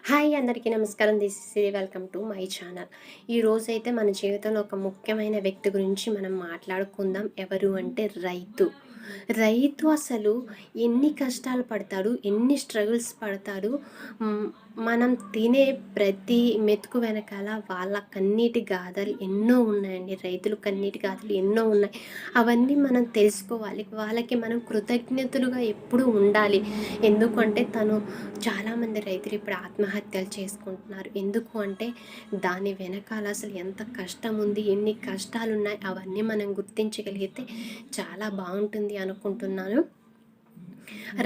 Hi అందరికీ నమస్కారం. This is welcome to my channel. ఈరోజైతే మన జీవితంలో ఒక ముఖ్యమైన వ్యక్తి గురించి మనం మాట్లాడుకుందాం. ఎవరు అంటే రైతు. రైతు అసలు ఎన్ని కష్టాలు పడతాడు, ఎన్ని స్ట్రగుల్స్ పడతాడు. మనం తినే ప్రతి మెతుకు వెనకాల వాళ్ళ కన్నీటి గాథలు ఎన్నో ఉన్నాయండి. రైతులు కన్నీటి గాథలు ఎన్నో ఉన్నాయి. అవన్నీ మనం తెలుసుకోవాలి. వాళ్ళకి మనం కృతజ్ఞతలుగా ఎప్పుడూ ఉండాలి. ఎందుకంటే చాలామంది రైతులు ఇప్పుడు ఆత్మహత్యలు చేసుకుంటున్నారు. ఎందుకు అంటే దాని వెనకాల అసలు ఎంత కష్టం ఉంది, ఎన్ని కష్టాలు ఉన్నాయి, అవన్నీ మనం గుర్తించగలిగితే చాలా బాగుంటుంది అనుకుంటున్నాను.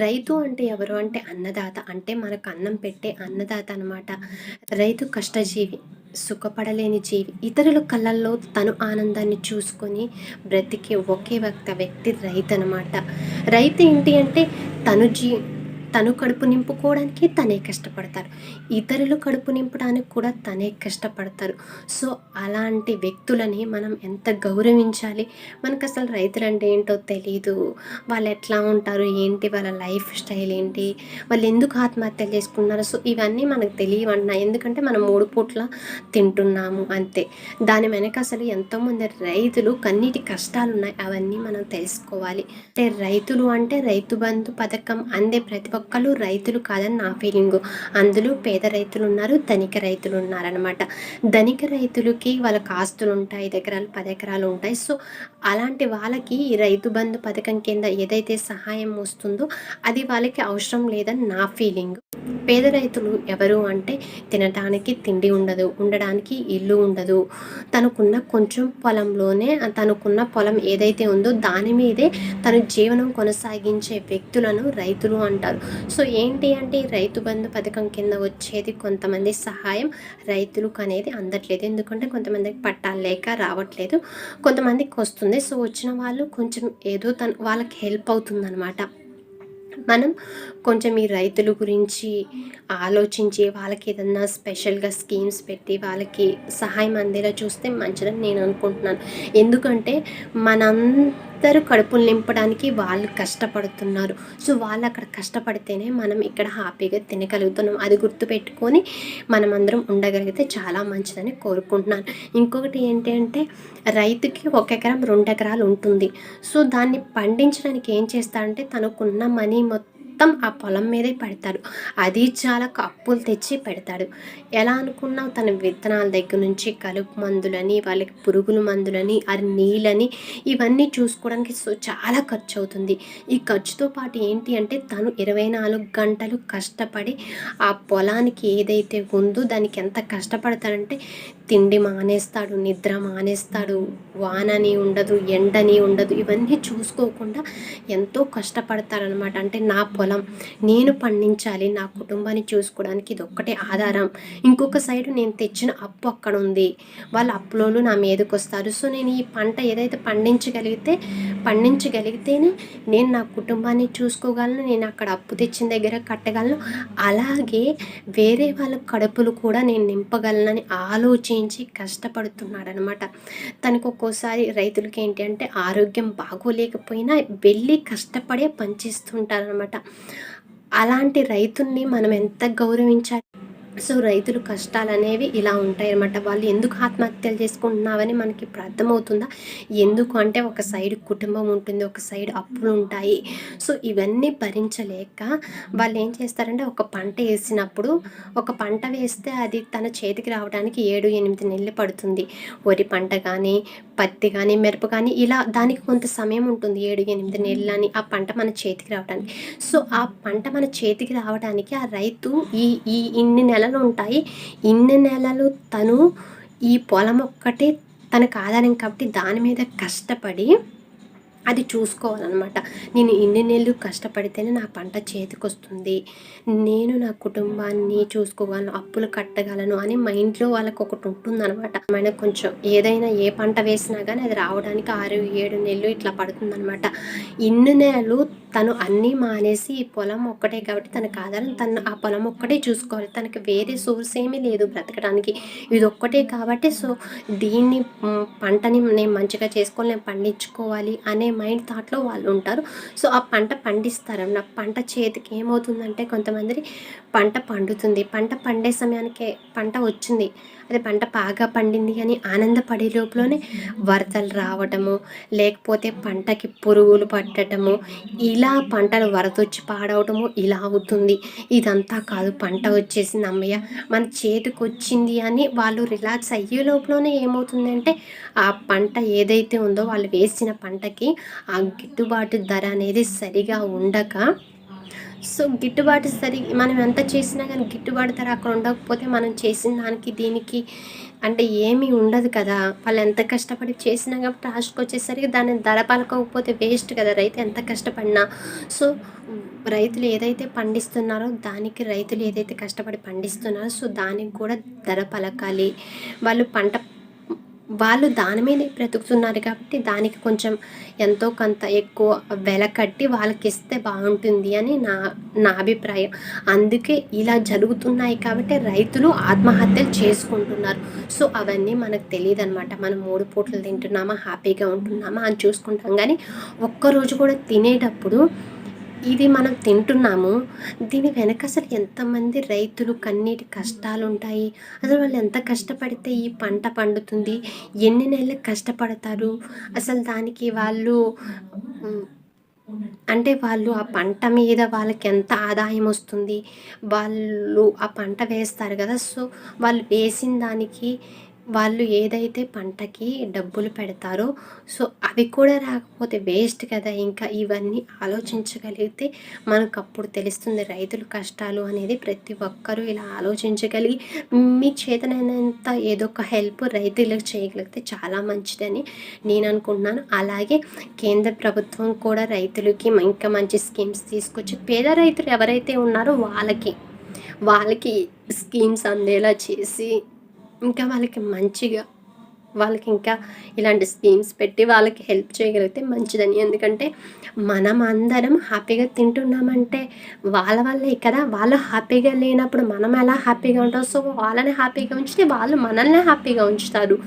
రైతు అంటే ఎవరు అంటే అన్నదాత, అంటే మనకు అన్నం పెట్టే అన్నదాత అనమాట. రైతు కష్టజీవి, సుఖపడలేని జీవి. ఇతరుల కళ్ళల్లో తను ఆనందాన్ని చూసుకొని బ్రతికే ఒకే వ్యక్తి రైతు అనమాట. రైతు ఏంటి అంటే తను తను కడుపు నింపుకోవడానికి తనే కష్టపడతారు, ఇతరులు కడుపు నింపడానికి కూడా తనే కష్టపడతారు. సో అలాంటి వ్యక్తులని మనం ఎంత గౌరవించాలి. మనకు అసలు రైతులు అంటే ఏంటో తెలీదు. వాళ్ళు ఎట్లా ఉంటారు ఏంటి, వాళ్ళ లైఫ్ స్టైల్ ఏంటి, వాళ్ళు ఎందుకు ఆత్మహత్యలు చేసుకున్నారు. సో ఇవన్నీ మనకు తెలియవన్నా, ఎందుకంటే మనం 3 పూట్ల తింటున్నాము అంతే. దాని వెనక అసలు ఎంతోమంది రైతులు కన్నీటి కష్టాలు ఉన్నాయి, అవన్నీ మనం తెలుసుకోవాలి. అంటే రైతులు అంటే రైతు బంధు పథకం అందే ప్రతి ఒక్కరు రైతులు కాదని నా ఫీలింగు. అందులో పేద రైతులు ఉన్నారు, ధనిక రైతులు ఉన్నారనమాట. ధనిక రైతులకి వాళ్ళకి ఆస్తులు ఉంటాయి, 5 ఎకరాలు 10 ఎకరాలు ఉంటాయి. సో అలాంటి వాళ్ళకి ఈ రైతు బంధు పథకం కింద ఏదైతే సహాయం వస్తుందో అది వాళ్ళకి అవసరం లేదని నా ఫీలింగ్. పేద రైతులు ఎవరు అంటే తినడానికి తిండి ఉండదు, ఉండడానికి ఇల్లు ఉండదు, తనకున్న కొంచెం పొలంలోనే తనకున్న పొలం ఏదైతే ఉందో దాని మీదే తను జీవనం కొనసాగించే వ్యక్తులను రైతులు అంటారు. సో ఏంటి అంటే ఈ రైతు బంధు పథకం కింద వచ్చేది కొంతమంది సహాయం రైతులకు అనేది అందట్లేదు. ఎందుకంటే కొంతమందికి పట్టాలు లేక రావట్లేదు, కొంతమందికి వస్తుంది. సో వచ్చిన వాళ్ళు కొంచెం ఏదో వాళ్ళకి హెల్ప్ అవుతుందన్నమాట. మనం కొంచెం ఈ రైతుల గురించి ఆలోచించి వాళ్ళకి ఏదన్నా స్పెషల్గా స్కీమ్స్ పెట్టి వాళ్ళకి సహాయం అందేలా చూస్తే మంచిదని నేను అనుకుంటున్నాను. ఎందుకంటే మనందరూ కడుపులు నింపడానికి వాళ్ళు కష్టపడుతున్నారు. సో వాళ్ళు అక్కడ కష్టపడితేనే మనం ఇక్కడ హ్యాపీగా తినగలుగుతున్నాం. అది గుర్తుపెట్టుకొని మనమందరం ఉండగలిగితే చాలా మంచిదని కోరుకుంటున్నాను. ఇంకొకటి ఏంటి అంటే రైతుకి 1 ఎకరం 2 ఎకరాలు ఉంటుంది. సో దాన్ని పండించడానికి ఏం చేస్తాడంటే తనకున్న మనీ మొత్తం ఆ పొలం మీదే పెడతాడు. అది చాలా అప్పులు తెచ్చి పెడతాడు. ఎలా అనుకున్నావు, తన విత్తనాల దగ్గర నుంచి కలుపు మందులని, వాళ్ళకి పురుగుల మందులని, అది నీళ్ళని, ఇవన్నీ చూసుకోవడానికి సో చాలా ఖర్చు అవుతుంది. ఈ ఖర్చుతో పాటు ఏంటి అంటే తను 24 గంటలు కష్టపడి ఆ పొలానికి ఏదైతే ఉందో దానికి ఎంత కష్టపడతాడంటే తిండి మానేస్తాడు, నిద్ర మానేస్తాడు, వానని ఉండదు, ఎండని ఉండదు, ఇవన్నీ చూసుకోకుండా ఎంతో కష్టపడతారనమాట. అంటే నా పొలం నేను పండించాలి, నా కుటుంబాన్ని చూసుకోవడానికి ఇది ఒక్కటే ఆధారం. ఇంకొక సైడు నేను తెచ్చిన అప్పు అక్కడ ఉంది, వాళ్ళ అప్పులోళ్ళు నా మీదకి వస్తారు. సో నేను ఈ పంట ఏదైతే పండించగలిగితేనే నేను నా కుటుంబాన్ని చూసుకోగలను, నేను అక్కడ అప్పు తెచ్చిన దగ్గర కట్టగలను, అలాగే వేరే వాళ్ళ కడుపులు కూడా నేను నింపగలనని ఆలోచించి కష్టపడుతున్నాడనమాట. తనకు ఒక్కోసారి రైతులకి ఏంటి అంటే ఆరోగ్యం బాగోలేకపోయినా వెళ్ళి కష్టపడే పనిచేస్తుంటారనమాట. అలాంటి రైతుల్ని మనం ఎంత గౌరవించాలి. సో రైతులు కష్టాలు అనేవి ఇలా ఉంటాయి అన్నమాట. వాళ్ళు ఎందుకు ఆత్మహత్యలు చేసుకుంటున్నావని మనకి ఇప్పుడు అర్థమవుతుందా. ఎందుకు అంటే ఒక సైడ్ కుటుంబం ఉంటుంది, ఒక సైడ్ అప్పులు ఉంటాయి. సో ఇవన్నీ భరించలేక వాళ్ళు ఏం చేస్తారంటే ఒక పంట వేసినప్పుడు, ఒక పంట వేస్తే అది తన చేతికి రావడానికి 7-8 నెలలు పడుతుంది. వరి పంట కానీ, పత్తి కానీ, మిరప కానీ, ఇలా దానికి కొంత సమయం ఉంటుంది, 7-8 నెలలు అని ఆ పంట మన చేతికి రావడానికి. సో ఆ పంట మన చేతికి రావడానికి ఆ రైతు ఈ ఈ ఇన్ని నెలలు ఉంటాయి, ఇన్ని నెలలు తను ఈ పొలం ఒక్కటే తనకు ఆధారం కాబట్టి దాని మీద కష్టపడి అది చూసుకోవాలన్నమాట. నేను ఇన్ని నెలలు కష్టపడితేనే నా పంట చేతికొస్తుంది, నేను నా కుటుంబాన్ని చూసుకోగలను, అప్పులు కట్టగలను అని మైండ్లో వాళ్ళకి ఒకటి ఉంటుందన్నమాట. మన కొంచెం ఏదైనా ఏ పంట వేసినా కానీ అది రావడానికి 6-7 నెలలు ఇట్లా పడుతుందన్నమాట. ఇన్ని నెలలు తను అన్నీ మానేసి ఈ పొలం ఒక్కటే కాబట్టి తనకు ఆధారం, తను ఆ పొలం ఒక్కటే చూసుకోవాలి, తనకి వేరే సోర్స్ ఏమీ లేదు బ్రతకడానికి, ఇది ఒక్కటే కాబట్టి. సో దీన్ని పంటని నేను మంచిగా చేసుకోవాలి, నేను పండించుకోవాలి అనే మైండ్ థాట్‌లో వాళ్ళు ఉంటారు. సో, ఆ పంట పండిస్తారన్నమాట. పంట చేతికి ఏమవుతుందంటే కొంతమందికి పంట పండుతుంది. పంట పండే సమయానికే పంట వచ్చింది. అదే పంట బాగా పండింది అని ఆనందపడే లోపులోనే వరదలు రావటము, లేకపోతే పంటకి పురుగులు పట్టటము, ఇలా పంటలు వరదొచ్చి పాడవటము ఇలా అవుతుంది. ఇదంతా కాదు, పంట వచ్చేసింది హమ్మయ్య! మన చేతికొచ్చింది అని వాళ్ళు రిలాక్స్ అయ్యే లోపులోనే ఏమవుతుందంటే, ఆ పంట ఏదైతే ఉందో వాళ్ళు వేసిన పంటకి ఆ గిట్టుబాటు ధర అనేది సరిగా ఉండక, సో, గిట్టుబాటు మనం ఎంత చేసినా గానీ గిట్టుబాటు ధర అక్కడ ఉండకపోతే మనం చేసిన దానికి, దీనికి అంటే ఏమీ ఉండదు కదా! వాళ్ళెంత కష్టపడి చేసినా కాబట్టి లాస్ట్‌కొచ్చేసరికి దాని ధర పలకకపోతే వేస్ట్ కదా! రైతు ఎంత కష్టపడినా. సో, రైతులు ఏదైతే పండిస్తున్నారో దానికి, రైతులు ఏదైతే కష్టపడి పండిస్తున్నారో సో, దానికి కూడా ధర పలకాలి. వాళ్ళు పంట వాళ్ళు దాని మీదే బ్రతుకుతున్నారు కాబట్టి దానికి కొంచెం ఎంతో కొంత ఎక్కువ వెల కట్టి వాళ్ళకిస్తే బావుంటుంది అని నా అభిప్రాయం. అందుకే ఇలా జరుగుతున్నాయి కాబట్టి రైతులు ఆత్మహత్యలు చేసుకుంటున్నారు. సో, అవన్నీ మనకు తెలీదనమాట. మనం 3 పూటలు తింటున్నామా, హ్యాపీగా ఉంటున్నామా అని చూసుకుంటాం గానీ, ఒక్కరోజు కూడా తినేటప్పుడు ఇది మనం తింటున్నాము. దీని వెనక అసలు ఎంతమంది రైతులు కన్నీటి కష్టాలుంటాయి. అసలు వాళ్ళు ఎంత కష్టపడితే ఈ పంట పండుతుంది. ఎన్ని నెలలు కష్టపడతారు. అసలు దానికి వాళ్ళు హ్మ్. అంటే వాళ్ళు ఆ పంట మీద వాళ్ళకెంత ఆదాయమొస్తుంది. వాళ్ళు ఆ పంట వేస్తారు గదా! సో, వాళ్ళు వేసిన దానికి వాళ్ళు ఏదైతే పంటకి డబ్బులు పెడతారో, సో, అవి కూడా రాకపోతే వేస్ట్ కదా! ఇంకా ఇవన్నీ ఆలోచించగలిగితే మనకప్పుడు తెలుస్తుంది రైతుల కష్టాలు అనేది. ప్రతి ఒక్కరూ ఇలా ఆలోచించగలిగి మీకు చేతనైనంత ఏదో ఒక హెల్ప్ రైతులకు చేయగలిగితే చాలా మంచిదని నేను అనుకుంటున్నాను. అలాగే కేంద్ర ప్రభుత్వం కూడా రైతులకి ఇంకా మంచి స్కీమ్స్ తీసుకొచ్చి పేద రైతులు ఎవరైతే ఉన్నారో వాళ్ళకి స్కీమ్స్ అందేలా చేసి, ఇంకా వాళ్ళకి మంచిగా వాళ్ళకి ఇంకా ఇలాంటి స్కీమ్స్ పెట్టి వాళ్ళకి హెల్ప్ చేయగలిగితే మంచిదని. ఎందుకంటే మనం అందరం హ్యాపీగా తింటున్నామంటే వాళ్ళ వల్లే కదా! వాళ్ళు హ్యాపీగా లేనప్పుడు మనం ఎలా హ్యాపీగా ఉంటాం. సో, వాళ్ళని హ్యాపీగా ఉంచితే వాళ్ళు మనల్ని హ్యాపీగా ఉంచుతారు.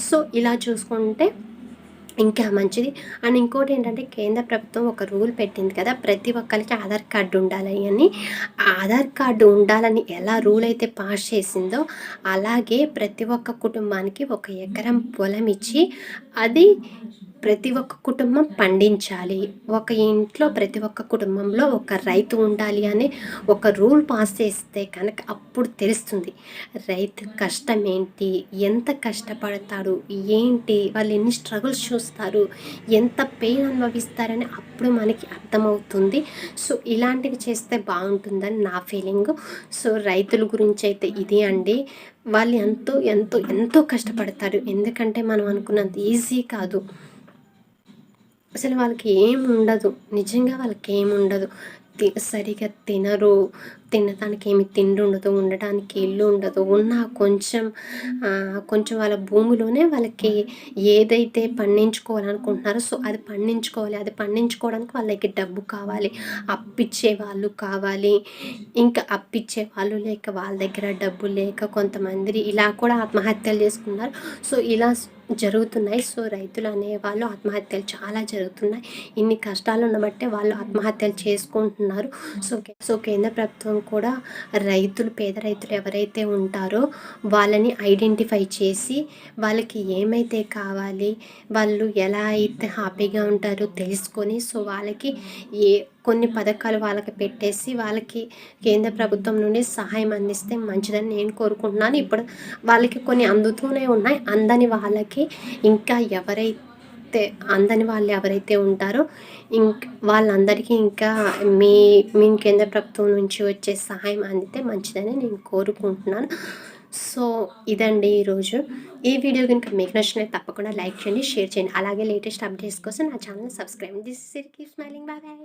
సో, ఇలా చూసుకుంటే ఇంకా మంచిది. అండ్ ఇంకోటేంటంటే కేంద్ర ప్రభుత్వం ఒక రూల్ పెట్టింది కదా! ప్రతి ఒక్కళ్ళకి ఆధార్ కార్డ్ ఉండాలి అని. ఆ ఆధార్ కార్డు ఉండాలని ఎలా రూల్ అయితే పాస్ చేసిందో, అలాగే ప్రతి ఒక్క కుటుంబానికి ఒక ఎకరం పొలం ఇచ్చి, అది ప్రతి ఒక్క కుటుంబం పండించాలి. ఒక ఇంట్లో ప్రతి ఒక్క కుటుంబంలో ఒక రైతు ఉండాలి అని ఒక రూల్ పాస్ చేస్తే కనుక అప్పుడు తెలుస్తుంది. రైతు కష్టం ఏంటి? ఎంత కష్టపడతాడు? ఏంటి? వాళ్ళు ఎన్ని స్ట్రగుల్స్ చూస్తారు? ఎంత పెయిన్ అనుభవిస్తారని అప్పుడు మనకి అర్థమవుతుంది. సో, ఇలాంటివి చేస్తే బావుంటుందని నా ఫీలింగు. సో, రైతుల గురించయితే ఇది అండి. వాళ్ళు ఎంతో, ఎంతో, ఎంతో కష్టపడతారు. ఎందుకంటే మనం అనుకున్నంత ఈజీ కాదు. అసలు వాళ్ళకి ఏముండదు. నిజంగా వాళ్ళకేముండదు. సరిగ్గా తినరు. తినటానికి ఏమి తిండుండదు. ఉండటానికి ఇల్లు ఉండదు. ఉన్న కొంచెం వాళ్ళ భూమిలోనే వాళ్ళకి ఏదైతే పండించుకోవాలనుకుంటున్నారో సో, అది పండించుకోవాలి. అది పండించుకోవడానికి వాళ్ళకి డబ్బు కావాలి. అప్పిచ్చే వాళ్ళు కావాలి. ఇంకా అప్పిచ్చే వాళ్ళు లేక, వాళ్ళ దగ్గర డబ్బులు లేక కొంతమంది ఇలా కూడా ఆత్మహత్యలు చేసుకున్నారు. సో, ఇలా జరుగుతున్నాయి. సో, రైతులు అనేవాళ్ళు ఆత్మహత్యలు చాలా జరుగుతున్నాయి. ఇన్ని కష్టాలు ఉండబట్టే వాళ్ళు ఆత్మహత్యలు చేసుకుంటున్నారు. సో, కేంద్ర ప్రభుత్వం కూడా పేద రైతులు ఎవరైతే ఉంటారో వాళ్ళని ఐడెంటిఫై చేసి, వాళ్ళకి ఏమైతే కావాలి, వాళ్ళు ఎలా అయితే హ్యాపీగా ఉంటారో తెలుసుకొని, సో, వాళ్ళకి కొన్ని పథకాలు వాళ్ళకి పెట్టేసి, వాళ్ళకి కేంద్ర ప్రభుత్వం నుండి సహాయం అందిస్తే మంచిదని నేను కోరుకుంటున్నాను. ఇప్పుడు వాళ్ళకి కొన్ని అందుతూనే ఉన్నాయి. అందని వాళ్ళకి ఇంకా అందని వాళ్ళు ఎవరైతే ఉంటారో వాళ్ళందరికీ ఇంకా మీ మీ కేంద్ర ప్రభుత్వం నుంచి వచ్చే సహాయం అందితే మంచిదని నేను కోరుకుంటున్నాను. సో, ఇదండి ఈరోజు. ఈ వీడియో గనుక మీకు నచ్చినట్లయితే తప్పకుండా లైక్ చేయండి, షేర్ చేయండి. అలాగే లేటెస్ట్ అప్డేట్స్ కోసం నా channel subscribe. This is Siri keep smiling. By by.